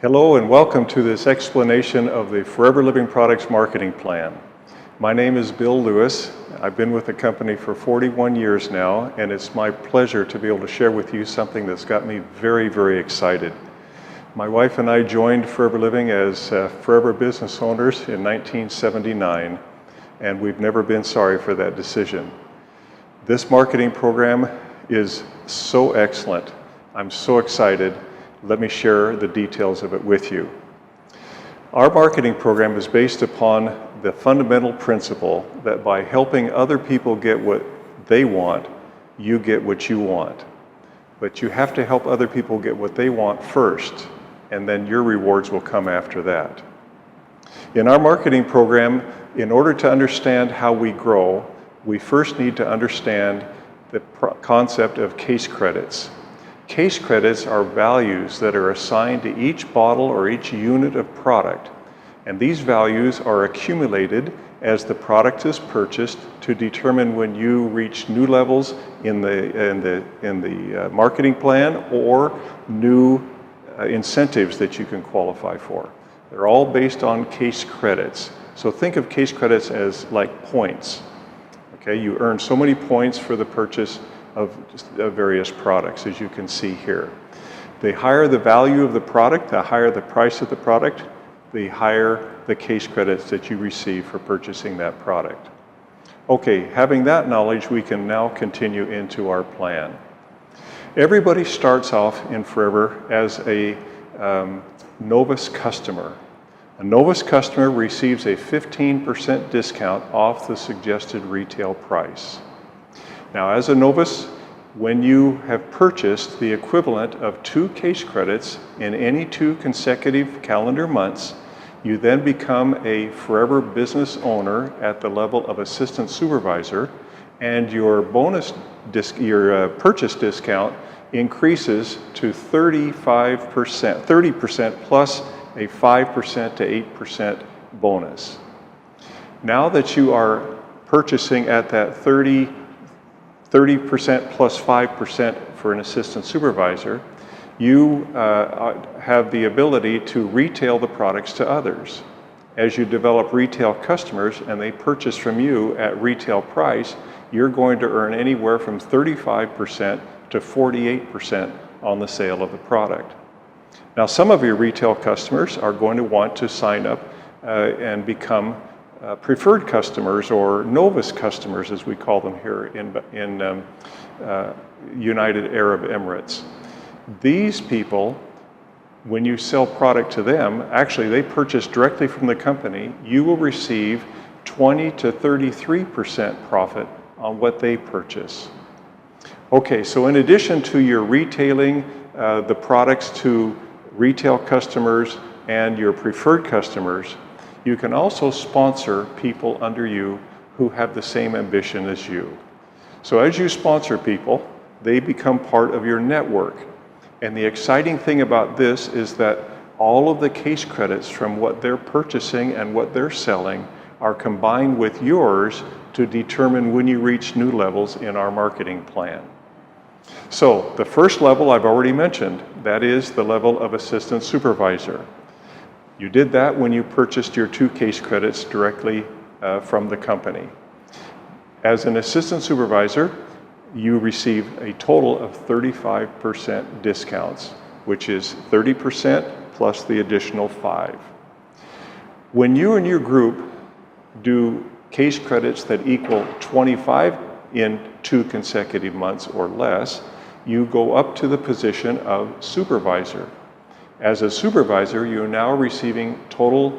Hello and welcome to this explanation of the Forever Living Products Marketing Plan. My name is Bill Lewis. I've been with the company for 41 years now, and it's my pleasure to be able to share with you something that's got me very, very excited. My wife and I joined Forever Living as Forever business owners in 1979, and we've never been sorry for that decision. This marketing program is so excellent. I'm so excited. Let me share the details of it with you. Our marketing program is based upon the fundamental principle that by helping other people get what they want, you get what you want. But you have to help other people get what they want first, and then your rewards will come after that. In our marketing program, in order to understand how we grow, we first need to understand the concept of case credits. Case credits are values that are assigned to each bottle or each unit of product, and these values are accumulated as the product is purchased to determine when you reach new levels in the marketing plan or new incentives that you can qualify for. They're all based on case credits. So think of case credits as like points. Okay, you earn so many points for the purchase of various products, as you can see here. The higher the value of the product, the higher the price of the product, the higher the case credits that you receive for purchasing that product. Okay, having that knowledge, we can now continue into our plan. Everybody starts off in Forever as a Novus customer. A Novus customer receives a 15% discount off the suggested retail price. Now, as a Novus, when you have purchased the equivalent of 2 case credits in any 2 consecutive calendar months, you then become a Forever business owner at the level of assistant supervisor, and your purchase discount increases to 30% plus a 5% to 8% bonus. Now that you are purchasing at that 30% plus 5% for an assistant supervisor, you have the ability to retail the products to others. As you develop retail customers and they purchase from you at retail price, you're going to earn anywhere from 35% to 48% on the sale of the product. Now, some of your retail customers are going to want to sign up and become preferred customers, or Novus customers as we call them here in United Arab Emirates. These people, when you sell product to them, actually they purchase directly from the company, you will receive 20 to 33% profit on what they purchase. Okay, so in addition to your retailing the products to retail customers and your preferred customers, you can also sponsor people under you who have the same ambition as you. So as you sponsor people, they become part of your network. And the exciting thing about this is that all of the case credits from what they're purchasing and what they're selling are combined with yours to determine when you reach new levels in our marketing plan. So the first level I've already mentioned, that is the level of assistant supervisor. You did that when you purchased your 2 case credits directly from the company. As an assistant supervisor, you receive a total of 35% discounts, which is 30% plus the additional 5. When you and your group do case credits that equal 25 in 2 consecutive months or less, you go up to the position of supervisor. As a supervisor, you're now receiving total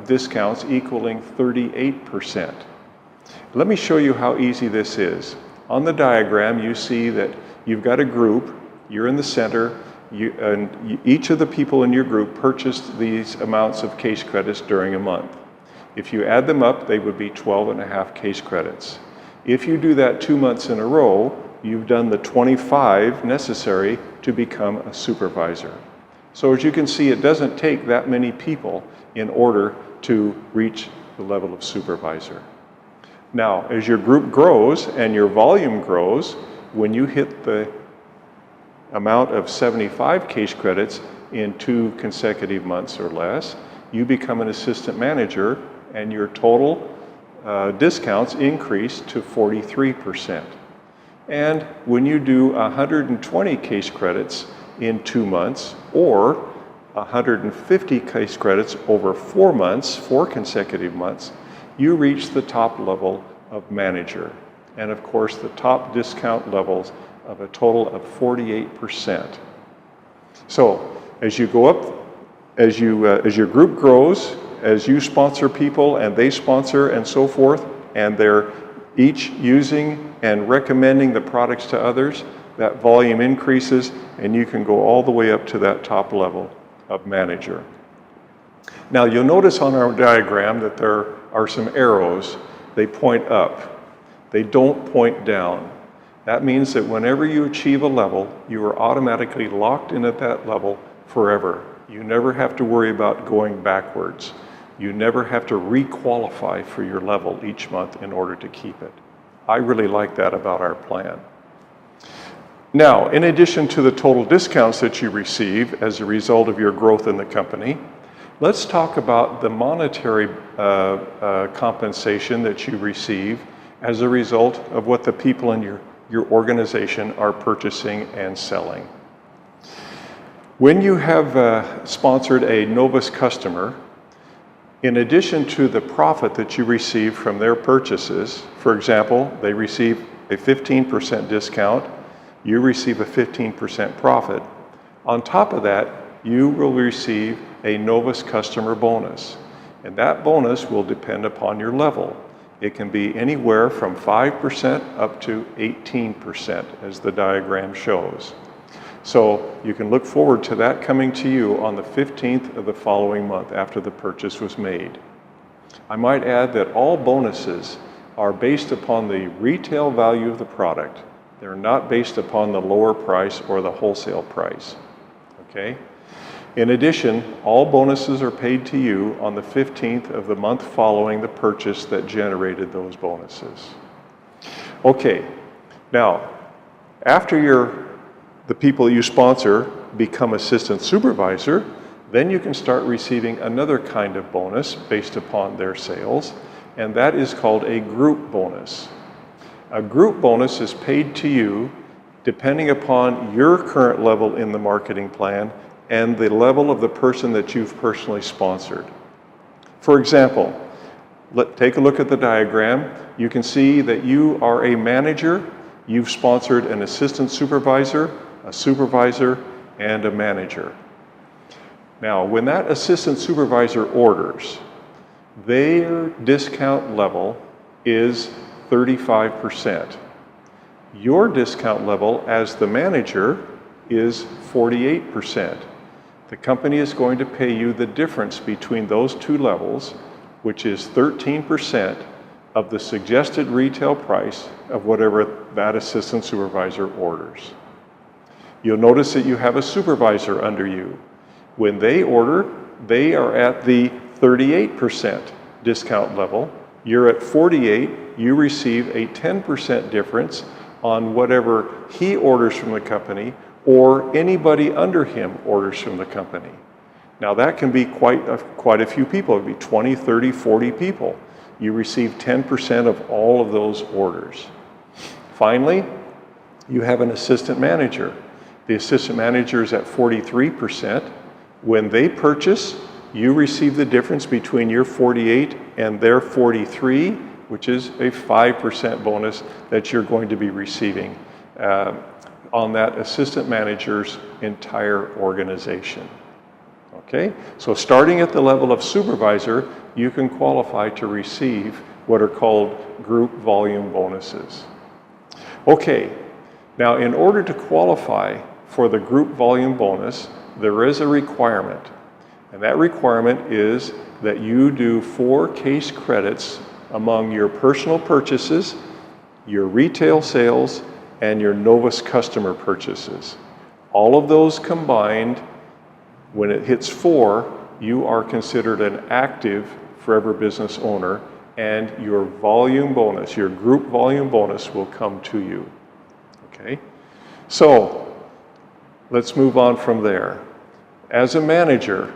discounts equaling 38%. Let me show you how easy this is. On the diagram, you see that you've got a group, you're in the center, and each of the people in your group purchased these amounts of case credits during a month. If you add them up, they would be 12.5 case credits. If you do that 2 months in a row, you've done the 25 necessary to become a supervisor. So as you can see, it doesn't take that many people in order to reach the level of supervisor. Now, as your group grows and your volume grows, when you hit the amount of 75 case credits, in 2 consecutive months or less, you become an assistant manager and your total discounts increase to 43%. And when you do 120 case credits in 2 months or 150 case credits over 4 months, 4 consecutive months, you reach the top level of manager. And of course, the top discount levels of a total of 48%. So as you go up, as your group grows, as you sponsor people and they sponsor and so forth, and they're each using and recommending the products to others, that volume increases and you can go all the way up to that top level of manager. Now you'll notice on our diagram that there are some arrows. They point up. They don't point down. That means that whenever you achieve a level, you are automatically locked in at that level forever. You never have to worry about going backwards. You never have to re-qualify for your level each month in order to keep it. I really like that about our plan. Now, in addition to the total discounts that you receive as a result of your growth in the company, let's talk about the monetary compensation that you receive as a result of what the people in your organization are purchasing and selling. When you have sponsored a Novus customer, in addition to the profit that you receive from their purchases, for example, they receive a 15% discount, you receive a 15% profit. On top of that, you will receive a Novus customer bonus. And that bonus will depend upon your level. It can be anywhere from 5% up to 18%, as the diagram shows. So you can look forward to that coming to you on the 15th of the following month after the purchase was made. I might add that all bonuses are based upon the retail value of the product. They're not based upon the lower price or the wholesale price. Okay? In addition, all bonuses are paid to you on the 15th of the month following the purchase that generated those bonuses. Okay, now, after the people you sponsor become assistant supervisor, then you can start receiving another kind of bonus based upon their sales, and that is called a group bonus. A group bonus is paid to you depending upon your current level in the marketing plan and the level of the person that you've personally sponsored. For example, take a look at the diagram. You can see that you are a manager. You've sponsored an assistant supervisor, a supervisor, and a manager. Now, when that assistant supervisor orders, their discount level is 35%. Your discount level as the manager is 48%. The company is going to pay you the difference between those two levels, which is 13% of the suggested retail price of whatever that assistant supervisor orders. You'll notice that you have a supervisor under you. When they order, they are at the 38% discount level. You're at 48, you receive a 10% difference on whatever he orders from the company or anybody under him orders from the company. Now that can be quite a few people. It would be 20, 30, 40 people. You receive 10% of all of those orders. Finally, you have an assistant manager. The assistant manager is at 43%. When they purchase, you receive the difference between your 48 and their 43, which is a 5% bonus that you're going to be receiving on that assistant manager's entire organization. Okay? So starting at the level of supervisor, you can qualify to receive what are called group volume bonuses. Okay, now in order to qualify for the group volume bonus, there is a requirement. And that requirement is that you do 4 case credits among your personal purchases, your retail sales, and your Novus customer purchases. All of those combined, when it hits 4, you are considered an active Forever Business owner, and your volume bonus, your group volume bonus, will come to you. Okay? So, let's move on from there. As a manager,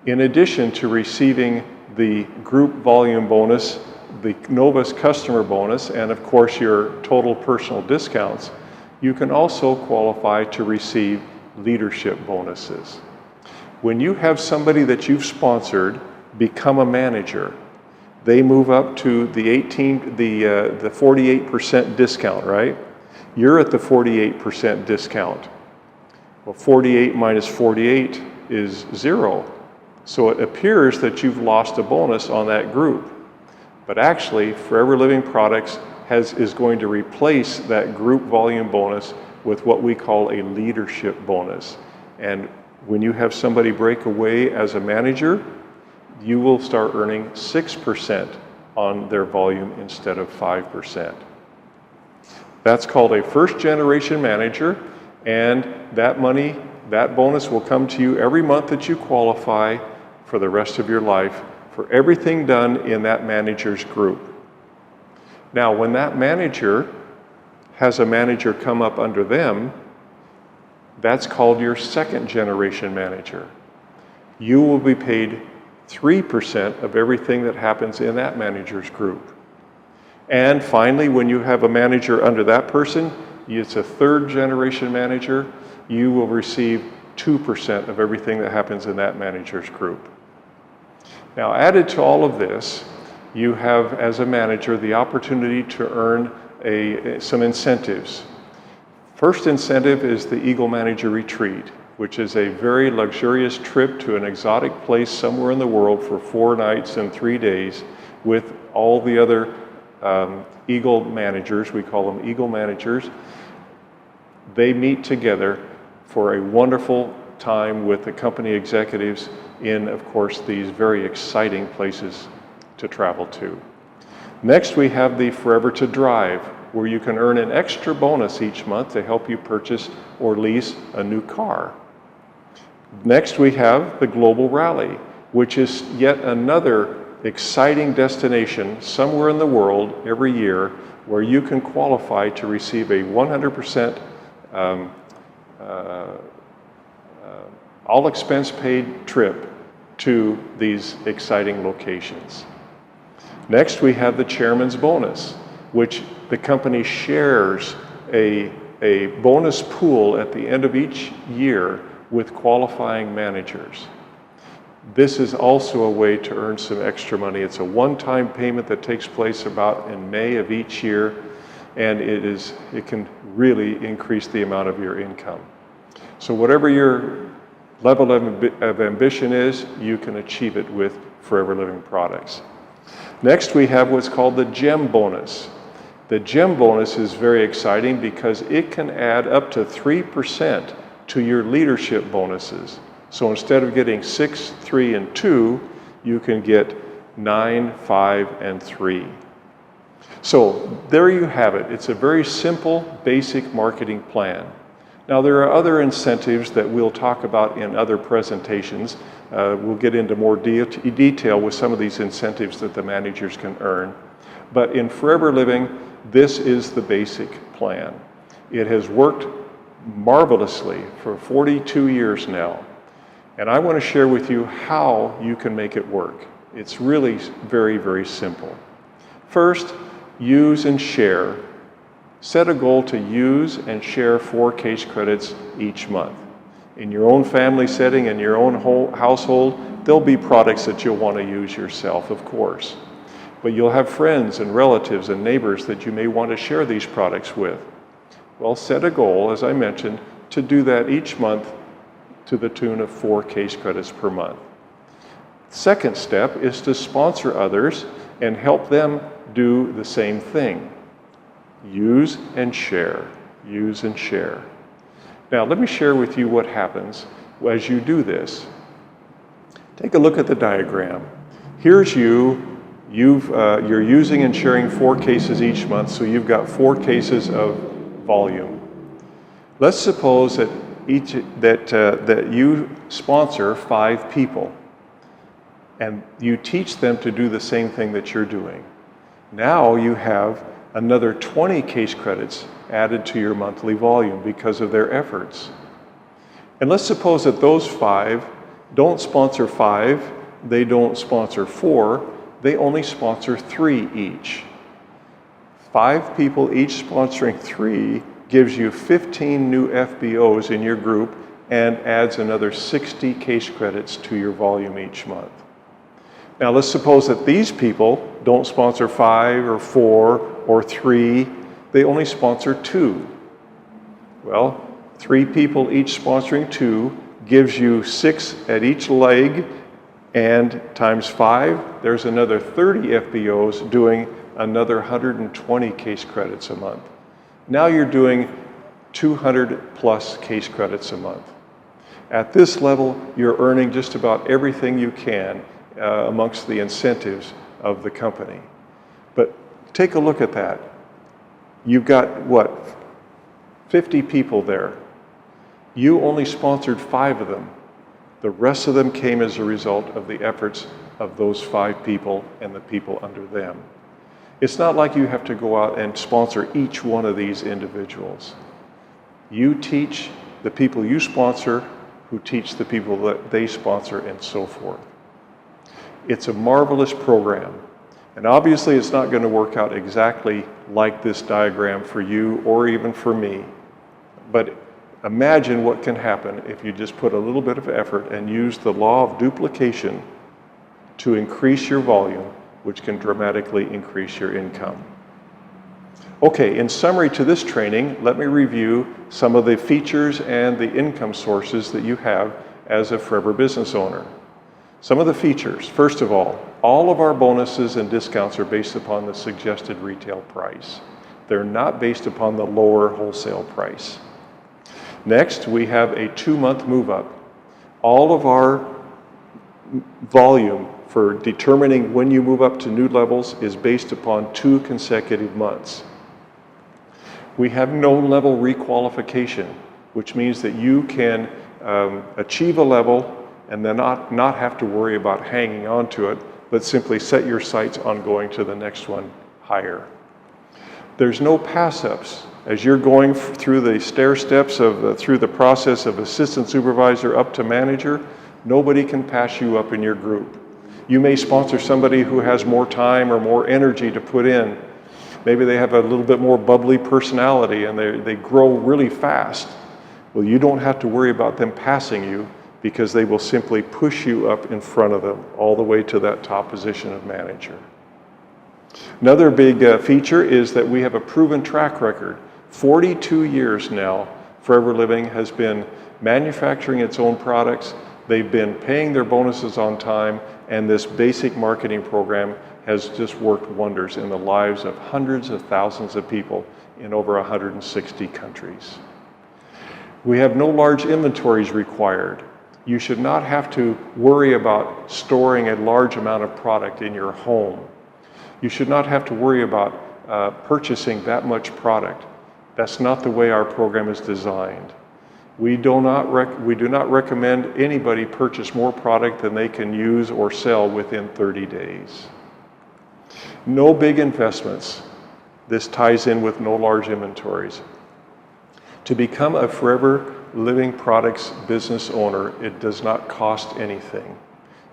in addition to receiving the group volume bonus, the Novus customer bonus, and of course your total personal discounts, you can also qualify to receive leadership bonuses. When you have somebody that you've sponsored become a manager, they move up to the 48% discount, right? You're at the 48% discount. Well, 48 minus 48 is 0. So it appears that you've lost a bonus on that group. But actually, Forever Living Products is going to replace that group volume bonus with what we call a leadership bonus. And when you have somebody break away as a manager, you will start earning 6% on their volume instead of 5%. That's called a first generation manager, and that money, that bonus will come to you every month that you qualify for the rest of your life for everything done in that manager's group. Now, when that manager has a manager come up under them, that's called your second generation manager. You will be paid 3% of everything that happens in that manager's group. And finally, when you have a manager under that person, it's a third generation manager, you will receive 2% of everything that happens in that manager's group. Now, added to all of this, you have, as a manager, the opportunity to earn some incentives. First incentive is the Eagle Manager Retreat, which is a very luxurious trip to an exotic place somewhere in the world for 4 nights and 3 days with all the other Eagle managers. We call them Eagle managers. They meet together for a wonderful time with the company executives in, of course, these very exciting places to travel to. Next, we have the Forever to Drive, where you can earn an extra bonus each month to help you purchase or lease a new car. Next, we have the Global Rally, which is yet another exciting destination somewhere in the world every year where you can qualify to receive a 100% all expense paid trip to these exciting locations. Next, we have the Chairman's Bonus, which the company shares a bonus pool at the end of each year with qualifying managers. This is also a way to earn some extra money. It's a one-time payment that takes place about in May of each year, and it can really increase the amount of your income. So whatever your level of ambition is, you can achieve it with Forever Living Products. Next, we have what's called the GEM bonus. The GEM bonus is very exciting because it can add up to 3% to your leadership bonuses. So instead of getting 6, 3, and 2, you can get 9, 5, and 3. So there you have it. It's a very simple, basic marketing plan. Now, there are other incentives that we'll talk about in other presentations. We'll get into more detail with some of these incentives that the managers can earn. But in Forever Living, this is the basic plan. It has worked marvelously for 42 years now. And I want to share with you how you can make it work. It's really very, very simple. First, use and share. Set a goal to use and share 4 case credits each month. In your own family setting, in your own household, there'll be products that you'll want to use yourself, of course. But you'll have friends and relatives and neighbors that you may want to share these products with. Well, set a goal, as I mentioned, to do that each month to the tune of 4 case credits per month. Second step is to sponsor others and help them do the same thing. Use and share. Use and share. Now, let me share with you what happens as you do this. Take a look at the diagram. Here's you. You're using and sharing 4 cases each month, so you've got 4 cases of volume. Let's suppose that that you sponsor 5 people, and you teach them to do the same thing that you're doing. Now you have another 20 case credits added to your monthly volume because of their efforts. And let's suppose that those 5 don't sponsor 5, they don't sponsor 4, they only sponsor 3 each. 5 people each sponsoring 3 gives you 15 new FBOs in your group and adds another 60 case credits to your volume each month. Now let's suppose that these people don't sponsor 5 or 4 or 3, they only sponsor 2. Well, 3 people each sponsoring 2 gives you 6 at each leg, and times 5, there's another 30 FBOs doing another 120 case credits a month. Now you're doing 200 plus case credits a month. At this level, you're earning just about everything you can amongst the incentives of the company. But take a look at that. You've got, what, 50 people there. You only sponsored 5 of them. The rest of them came as a result of the efforts of those 5 people and the people under them. It's not like you have to go out and sponsor each one of these individuals. You teach the people you sponsor, who teach the people that they sponsor, and so forth. It's a marvelous program. And obviously it's not going to work out exactly like this diagram for you or even for me. But imagine what can happen if you just put a little bit of effort and use the law of duplication to increase your volume, which can dramatically increase your income. Okay, in summary to this training, let me review some of the features and the income sources that you have as a Forever business owner. Some of the features, first of all of our bonuses and discounts are based upon the suggested retail price. They're not based upon the lower wholesale price. Next, we have a 2-month move-up. All of our volume for determining when you move up to new levels is based upon 2 consecutive months. We have no level requalification, which means that you can achieve a level and then not have to worry about hanging on to it, but simply set your sights on going to the next one higher. There's no pass-ups. As you're going through the stair steps through the process of assistant supervisor up to manager, nobody can pass you up in your group. You may sponsor somebody who has more time or more energy to put in. Maybe they have a little bit more bubbly personality and they grow really fast. Well, you don't have to worry about them passing you because they will simply push you up in front of them all the way to that top position of manager. Another big feature is that we have a proven track record. 42 years now, Forever Living has been manufacturing its own products. They've been paying their bonuses on time, and this basic marketing program has just worked wonders in the lives of hundreds of thousands of people in over 160 countries. We have no large inventories required. You should not have to worry about storing a large amount of product in your home. You should not have to worry about purchasing that much product. That's not the way our program is designed. We do not recommend anybody purchase more product than they can use or sell within 30 days. No big investments. This ties in with no large inventories. To become a Forever Living Products business owner, it does not cost anything.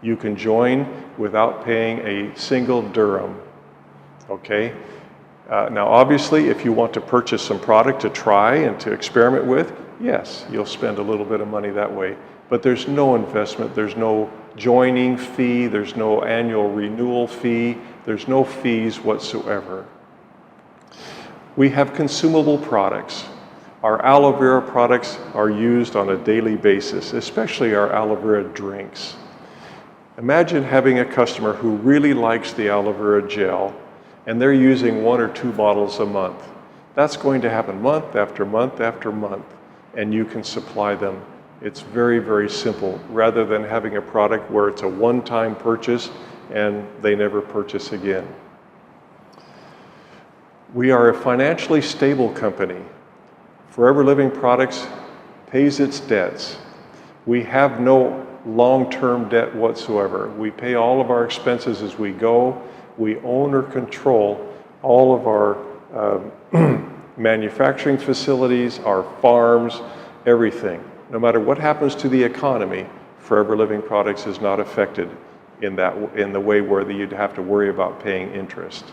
You can join without paying a single dirham. Okay? Now obviously, if you want to purchase some product to try and to experiment with, yes, you'll spend a little bit of money that way. But there's no investment, there's no joining fee, there's no annual renewal fee, there's no fees whatsoever. We have consumable products. Our aloe vera products are used on a daily basis, especially our aloe vera drinks. Imagine having a customer who really likes the aloe vera gel, and they're using 1 or 2 bottles a month. That's going to happen month after month after month, and you can supply them. It's very, very simple, rather than having a product where it's a one-time purchase and they never purchase again. We are a financially stable company. Forever Living Products pays its debts. We have no long-term debt whatsoever. We pay all of our expenses as we go. We own or control all of our manufacturing facilities, our farms, everything. no matter what happens to the economy, Forever Living Products is not affected in the way where you'd have to worry about paying interest.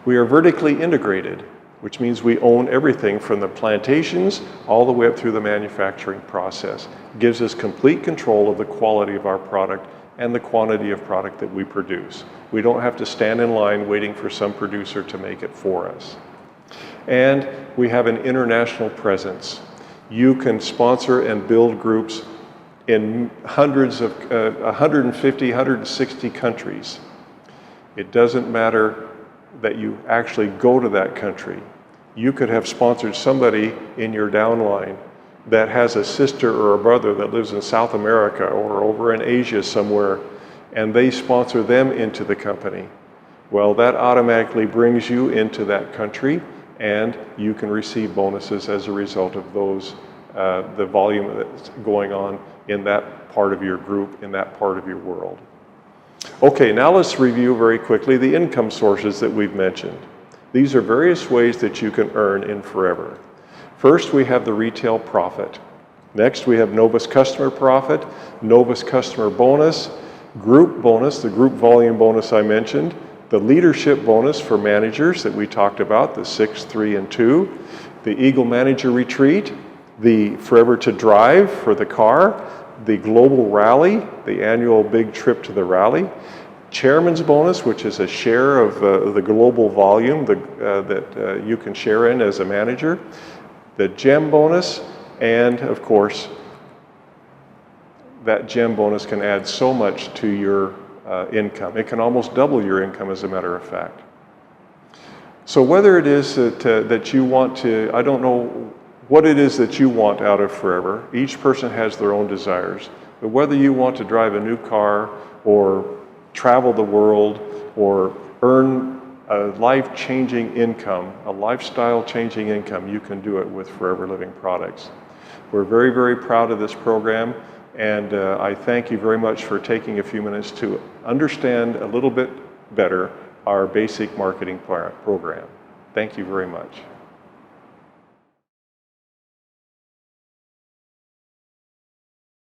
We are vertically integrated, which means we own everything from the plantations all the way up through the manufacturing process. It gives us complete control of the quality of our product and the quantity of product that we produce. We don't have to stand in line waiting for some producer to make it for us. And we have an international presence. You can sponsor and build groups in hundreds of 150, 160 countries. It doesn't matter that you actually go to that country. You could have sponsored somebody in your downline that has a sister or a brother that lives in South America or over in Asia somewhere, and they sponsor them into the company. Well, that automatically brings you into that country, and you can receive bonuses as a result of those, the volume that's going on in that part of your group, in that part of your world. Okay, now let's review very quickly the income sources that we've mentioned. These are various ways that you can earn in Forever. First, we have the retail profit. Next, we have Novus customer profit, Novus customer bonus, group bonus, the group volume bonus I mentioned, the leadership bonus for managers that we talked about, the 6, 3, and 2, the Eagle Manager Retreat, the Forever to Drive for the car, the Global Rally, the annual big trip to the rally, Chairman's Bonus, which is a share of the global volume that you can share in as a manager, the GEM bonus, and of course, that GEM bonus can add so much to your income. It can almost double your income, as a matter of fact. So whether it is that you want to, I don't know what it is that you want out of Forever. Each person has their own desires. But whether you want to drive a new car or travel the world or earn a life-changing income, a lifestyle-changing income, you can do it with Forever Living Products. We're very, very proud of this program, and I thank you very much for taking a few minutes to understand a little bit better our basic marketing program. Thank you very much.